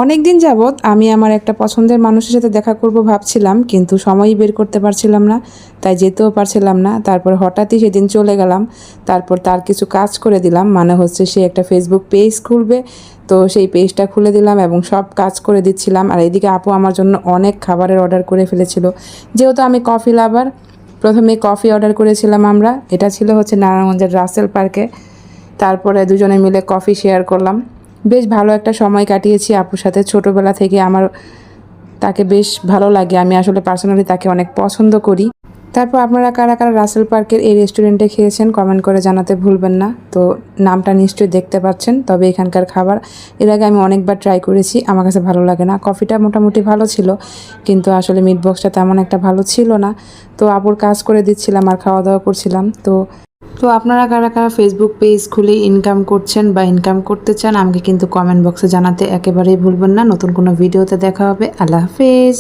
অনেক দিন যাবৎ আমি আমার একটা পছন্দের মানুষের সাথে দেখা করব ভাবছিলাম, কিন্তু সময়ই বের করতে পারছিলাম না, তাই যেতেও পারছিলাম না। তারপর হঠাৎই সেদিন চলে গেলাম। তারপর তার কিছু কাজ করে দিলাম, মানে হচ্ছে সে একটা ফেসবুক পেজ খুলবে, তো সেই পেজটা খুলে দিলাম এবং সব কাজ করে দিচ্ছিলাম। আর এদিকে আপু আমার জন্য অনেক খাবারের অর্ডার করে ফেলেছিল, যেহেতু আমি কফি লাভার। প্রথমে কফি অর্ডার করেছিলাম আমরা, এটা ছিল হচ্ছে নারায়ণগঞ্জের রাসেল পার্কে। তারপরে দুজনে মিলে কফি শেয়ার করলাম। বেশ ভালো একটা সময় কাটিয়েছি আপুর সাথে। ছোটোবেলা থেকে আমার তাকে বেশ ভালো লাগে, আমি আসলে পার্সোনালি তাকে অনেক পছন্দ করি। তারপর আপনারা কারা কারা রাসেল পার্কের এই রেস্টুরেন্টে খেয়েছেন কমেন্ট করে জানাতে ভুলবেন না। তো নামটা নিশ্চয়ই দেখতে পাচ্ছেন। তবে এখানকার খাবার এর আগে আমি অনেকবার ট্রাই করেছি, আমার কাছে ভালো লাগে না। কফিটা মোটামুটি ভালো ছিল, কিন্তু আসলে মিট বক্সটা তেমন একটা ভালো ছিল না। তো আপুর কাজ করে দিচ্ছিলাম আর খাওয়া দাওয়া করছিলাম। তো আপনারা কারা কারা ফেসবুক পেজ খুলে ইনকাম করছেন বা ইনকাম করতে চান আমাকে কিন্তু কমেন্ট বক্সে জানাতে একেবারেই ভুলবেন না। নতুন কোনো ভিডিওতে দেখা হবে। আল্লাহ হাফেজ।